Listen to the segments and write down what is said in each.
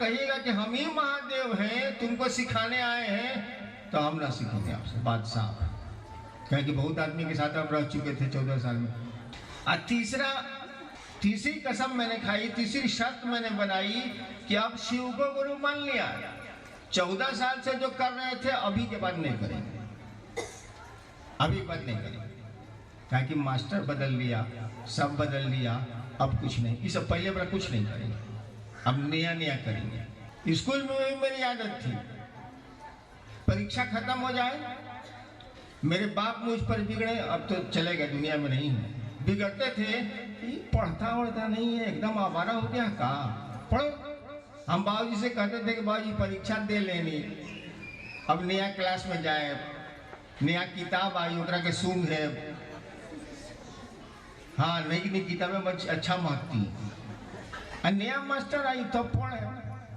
कहिएगा कि हम ही महादेव हैं, तुमको सिखाने आए हैं, तो हम ना सीखेंगे आपसे, बात साफ है। क्या कि बहुत आदमी के साथ आप रह चुके थे 14 साल में। और तीसरी कसम मैंने खाई, तीसरी शर्त मैंने बनाई कि अब शिव को गुरु मान लिया। 14 साल से जो कर रहे थे अभी के बाद नहीं करेंगे, अभी के बाद नहीं करेंगे। ताकि मास्टर बदल लिया, सब बदल लिया, अब कुछ नहीं, इस पहले बार कुछ नहीं करेंगे, अब नया नया करेंगे। स्कूल में भी मेरी आदत थी, परीक्षा खत्म हो जाए, मेरे बाप मुझ पर बिगड़े, अब तो चले गए, दुनिया में नहीं है, बिगड़ते थे, पढ़ता वढ़ता नहीं है, एकदम आवारा हो गया, कहा पढ़ो। हम बाबूजी से कहते थे कि बाबूजी परीक्षा दे लेनी, अब नया क्लास में जाए, नया किताब आई, ओकरा के सूंघ है, हाँ नई नई किताबें अच्छा महकती, नया मास्टर आई तो पढ़े,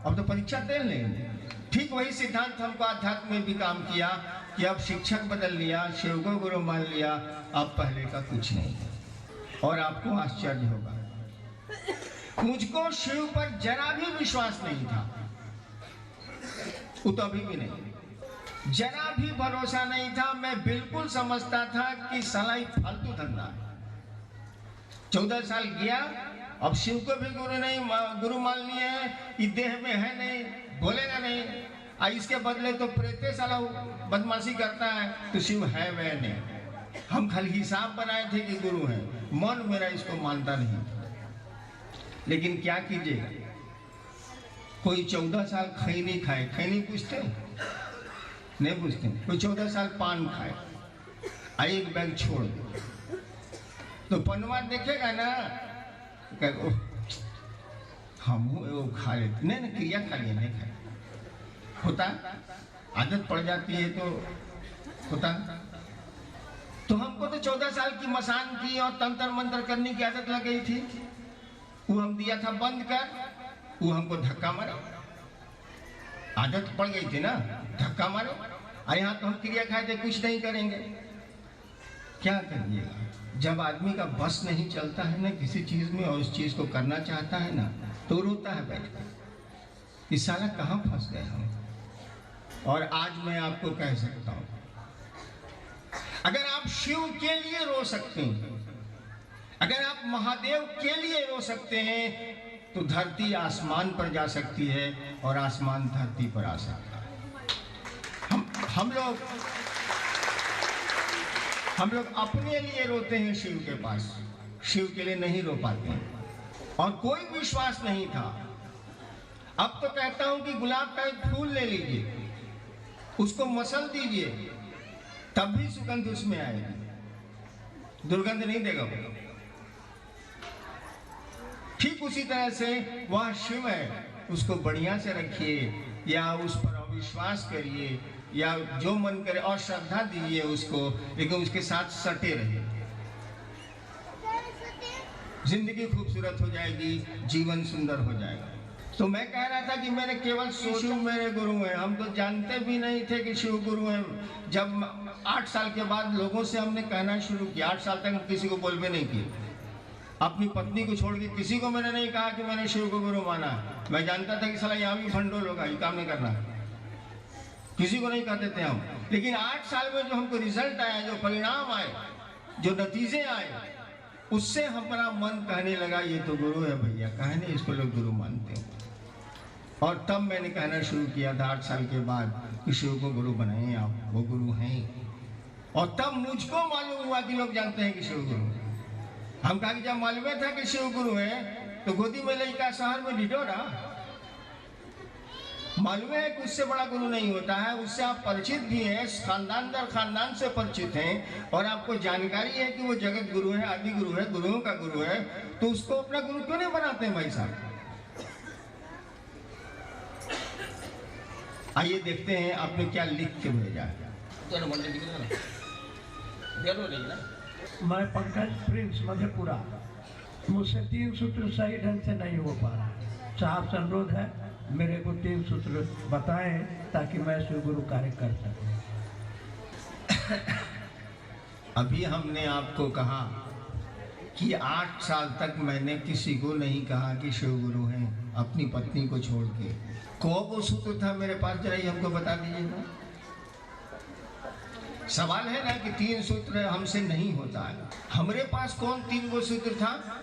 अब तो परीक्षा दे लेंगे। ठीक वही सिद्धांत हमको आध्यात्म में भी काम किया कि अब शिक्षक बदल लिया, शिव को गुरु मान लिया, अब पहले का कुछ नहीं है। और आपको आश्चर्य होगा, मुझको शिव पर जरा भी विश्वास नहीं था, वो तो अभी भी नहीं, जरा भी भरोसा नहीं था। मैं बिल्कुल समझता था कि साला ये फालतू धंधा है। 14 साल गया, अब शिव को भी गुरु मान लिए हैं, ये देह में है नहीं, बोलेगा नहीं, इसके बदले तो प्रेते साला बदमाशी करता है, तो शिव है वह नहीं। हम खाली हिसाब बनाए थे कि गुरु है, मन मेरा इसको मानता नहीं। लेकिन क्या कीजिएगा, कोई 14 साल खैनी खाए, खैनी पूछते नहीं पूछते, कोई 14 साल पान खाए, एक बैग छोड़ दे, तो पनवा देखेगा ना, हम वो खा लेते, नहीं क्रिया खा लिया, नहीं खाए, होता आदत पड़ जाती है तो होता। तो हमको तो 14 साल की मसान की और तंत्र मंत्र करने की आदत लग गई थी, वो हम दिया था बंद कर, वो हमको धक्का मारे, आदत पड़ गई थी ना, धक्का मारे। और यहाँ तो हम क्रिया खाए थे, कुछ नहीं करेंगे, क्या करिएगा। जब आदमी का बस नहीं चलता है ना किसी चीज में और उस चीज को करना चाहता है ना, तो रोता है बैठ, इस साला कहाँ फंस गए हम। और आज मैं आपको कह सकता हूं, अगर आप शिव के लिए रो सकते हैं, अगर आप महादेव के लिए रो सकते हैं, तो धरती आसमान पर जा सकती है और आसमान धरती पर आ सकता है। हम लोग अपने लिए रोते हैं शिव के पास, शिव के लिए नहीं रो पाते हैं। और कोई विश्वास नहीं था। अब तो कहता हूं कि गुलाब का एक फूल ले लीजिए, उसको मसल दीजिए, तब भी सुगंध उसमें आएगी, दुर्गंध नहीं देगा वो। ठीक उसी तरह से वह शिव है, उसको बढ़िया से रखिए, या उस पर अविश्वास करिए, या जो मन करे और श्रद्धा दीजिए उसको, लेकिन उसके साथ सटे रहिए। जिंदगी खूबसूरत हो जाएगी, जीवन सुंदर हो जाएगा। तो मैं कह रहा था कि मैंने केवल शिव मेरे गुरु हैं, हम तो जानते भी नहीं थे कि शिव गुरु हैं। जब 8 साल के बाद लोगों से हमने कहना शुरू किया, 8 साल तक किसी को बोल भी नहीं किए, अपनी पत्नी को छोड़ के किसी को मैंने नहीं कहा कि मैंने शिव को गुरु माना। मैं जानता था कि साला यहाँ भी भंडोल होगा, ये काम नहीं करना, किसी को नहीं कहते थे हम। लेकिन 8 साल में जो हमको रिजल्ट आया, जो परिणाम आए, जो नतीजे आए, उससे हमारा मन कहने लगा ये तो गुरु है भैया, कहने इसको लोग गुरु मानते हैं। और तब मैंने कहना शुरू किया था 8 साल के बाद कि शिव को गुरु बनाए आप, वो गुरु हैं। और तब मुझको मालूम हुआ कि लोग जानते हैं कि शिव गुरु है। हम कहा कि जब मालूम था कि शिव गुरु है, तो गोदी में लड़का शहर में ढिढोरा, मालूम है कि उससे बड़ा गुरु नहीं होता है। उससे आप परिचित भी हैं, खानदान दर खानदान से परिचित हैं, और आपको जानकारी है कि वो जगत गुरु है, आदि गुरु है, गुरुओं का गुरु है, तो उसको अपना गुरु क्यों नहीं बनाते हैं भाई साहब। आइए देखते हैं आपने क्या लिख के भेजा है। मैं पंकज प्रिंस मधेपुरा, मुझसे 3 सूत्र सही ढंग से नहीं हो पा रहा। साहब से अनुरोध है, मेरे को 3 सूत्र बताएं ताकि मैं शिवगुरु कार्य कर सकूं। अभी हमने आपको कहा कि 8 साल तक मैंने किसी को नहीं कहा कि शिव गुरु हैं। अपनी पत्नी को छोड़ के। कौन वो सूत्र था मेरे पास, जरा ये हमको बता दीजिएगा। सवाल है ना कि 3 सूत्र हमसे नहीं होता है। हमारे पास कौन 3 वो सूत्र था?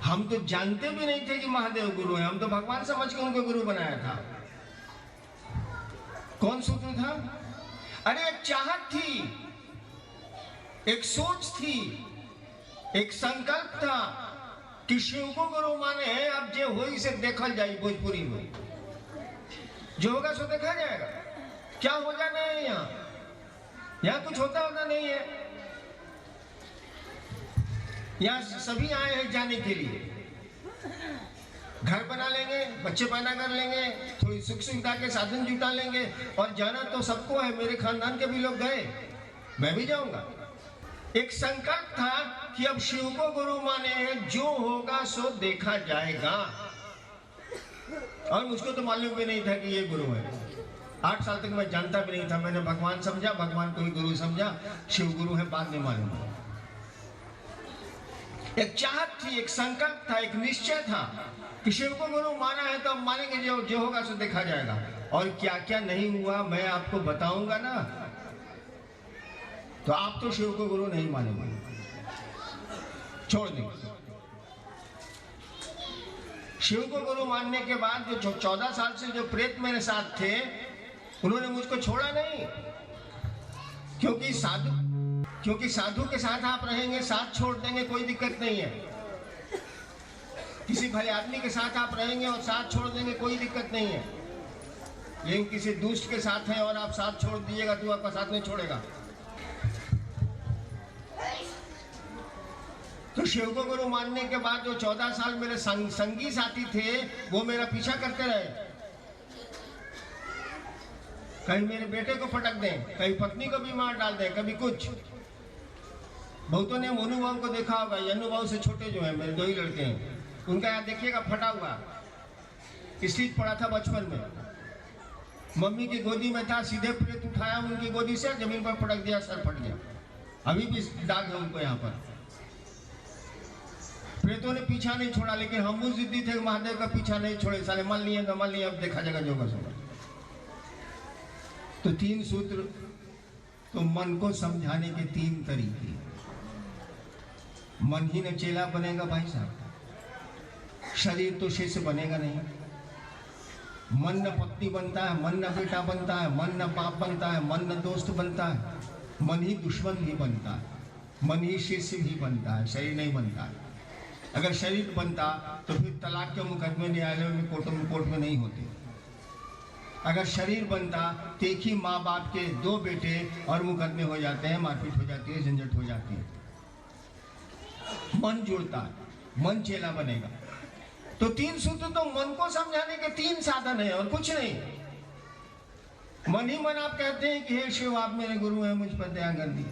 हम तो जानते भी नहीं थे कि महादेव गुरु है, हम तो भगवान समझ के उनको गुरु बनाया था। कौन सूत्र था? अरे एक चाहत थी, एक सोच थी, एक संकल्प था कि शिव को गुरु माने हैं। अब जो हो इसे देखल जाए, भोजपुरी में जो होगा सो देखा जाएगा। क्या हो जाना है यहाँ कुछ होता नहीं है। यहाँ सभी आए हैं जाने के लिए। घर बना लेंगे, बच्चे पैदा कर लेंगे, थोड़ी सुख सुविधा के साधन जुटा लेंगे और जाना तो सबको है। मेरे खानदान के भी लोग गए, मैं भी जाऊंगा। एक संकल्प था कि अब शिव को गुरु माने हैं, जो होगा सो देखा जाएगा। और मुझको तो मालूम भी नहीं था कि ये गुरु है। 8 साल तक मैं जानता भी नहीं था। मैंने भगवान समझा, भगवान को ही गुरु समझा, शिव गुरु है बाद में मालूम है। एक चाहत थी, एक संकल्प था, एक निश्चय था कि शिव को गुरु माना है तो अब मानेंगे, जो होगा सो देखा जाएगा। और क्या क्या नहीं हुआ मैं आपको बताऊंगा ना, तो आप तो शिव को गुरु नहीं मानेंगे, छोड़ देंगे। शिव को गुरु मानने के बाद जो 14 साल से जो प्रेत मेरे साथ थे, उन्होंने मुझको छोड़ा नहीं। क्योंकि साधु के साथ आप रहेंगे, साथ छोड़ देंगे, कोई दिक्कत नहीं है। किसी भले आदमी के साथ आप रहेंगे और साथ छोड़ देंगे, कोई दिक्कत नहीं है। लेकिन किसी दुष्ट के साथ हैं और आप साथ छोड़ दीजिएगा तो आपका साथ नहीं छोड़ेगा। तो शिव को गुरु मानने के बाद जो 14 साल मेरे संगी साथी थे, वो मेरा पीछा करते रहे। कहीं मेरे बेटे को पटक दें, कहीं पत्नी को भी मार डाल दें, कभी कुछ। बहुतों ने अनुभव को देखा होगा, अनुभव से छोटे जो हैं, मेरे 2 ही लड़के हैं, उनका यहाँ देखिएगा फटा हुआ स्टिच पड़ा था बचपन में। मम्मी की गोदी में था, सीधे प्रेत उठाया उनकी गोदी से, जमीन पर पटक दिया, सर फट गया। अभी भी दाग है उनको यहाँ पर। प्रेतों ने पीछा नहीं छोड़ा, लेकिन हम उस जिद्दी थे महादेव का पीछा नहीं छोड़े। साले मान लिए तो मान लिए, अब देखा जाएगा जो होगा। तो 3 सूत्र, तो मन को समझाने के 3 तरीके। मन ही न चेला बनेगा भाई साहब, शरीर तो शिष्य बनेगा नहीं। मन न पत्नी बनता है, मन न बेटा बनता है, मन न बाप बनता है, मन न दोस्त बनता है, मन ही दुश्मन भी बनता है, मन ही शिष्य भी बनता है, शरीर नहीं बनता है। अगर शरीर बनता तो फिर तलाक के मुकदमे न्यायालय में, कोर्ट में नहीं होते। अगर शरीर बनता तो एक ही माँ बाप के 2 बेटे और मुकदमे हो जाते हैं, मारपीट हो जाती है, झंझट हो जाती है। मन जुड़ता है, मन चेला बनेगा। तो 3 सूत्र तो मन को समझाने के 3 साधन है और कुछ नहीं। मन ही मन आप कहते हैं कि हे शिव आप मेरे गुरु हैं, मुझ पर दया कर दी।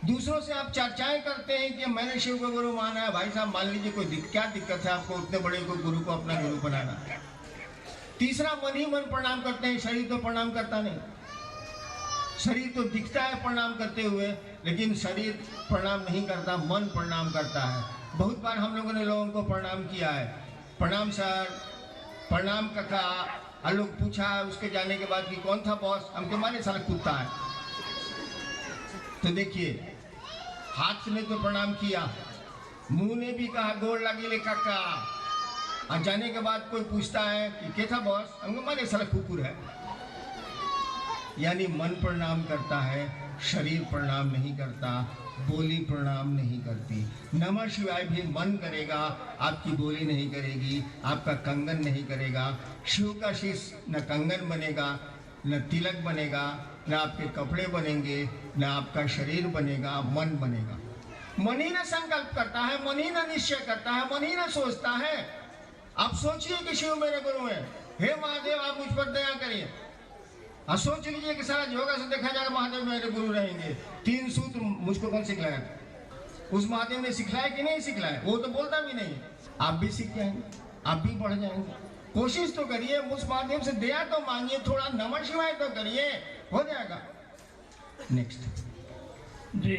दूसरों से आप चर्चाएं करते हैं कि मैंने शिव को गुरु माना है। भाई साहब मान लीजिए क्या दिक्कत है आपको उतने बड़े को गुरु को अपना गुरु बनाना। तीसरा, मन ही मन प्रणाम करते हैं, शरीर तो प्रणाम करता नहीं। शरीर तो दिखता है प्रणाम करते हुए, लेकिन शरीर प्रणाम नहीं करता, मन प्रणाम करता है। बहुत बार हम लोगों ने लोगों को प्रणाम किया है, प्रणाम सर, प्रणाम काका। और लोग पूछा उसके जाने के बाद कि कौन था बॉस, हमके मारे सारा कुत्ता है। तो देखिए, हाथ ने तो प्रणाम किया, मुंह ने भी कहा गोड़ लगी ले काका। और जाने के बाद कोई पूछता है कि क्या था बॉस, हमको मारे सारा कुकुर है। यानी मन प्रणाम करता है, शरीर प्रणाम नहीं करता, बोली प्रणाम नहीं करती। नमः शिवाय भी मन करेगा, आपकी बोली नहीं करेगी, आपका कंगन नहीं करेगा। शिव का शिष्य न कंगन बनेगा, न तिलक बनेगा, न आपके कपड़े बनेंगे, न आपका शरीर बनेगा, मन बनेगा। मन ही न संकल्प करता है, मन ही न निश्चय करता है, मन ही न सोचता है। आप सोचिए कि शिव मेरे गुरु हैं, हे महादेव आप मुझ पर दया करिए। और सोच लीजिए कि सारा योगा से देखा जाएगा महादेव मेरे गुरु रहेंगे। 3 सूत्र मुझको कौन सिखलाया? उस महादेव ने सिखलाया कि नहीं सिखलाया? वो तो बोलता भी नहीं। आप भी सीख जाएंगे, आप भी बढ़ जाएंगे। कोशिश तो करिए, उस महादेव से दया तो मांगिए, थोड़ा नमः शिवाय तो करिए, हो जाएगा। नेक्स्ट जी।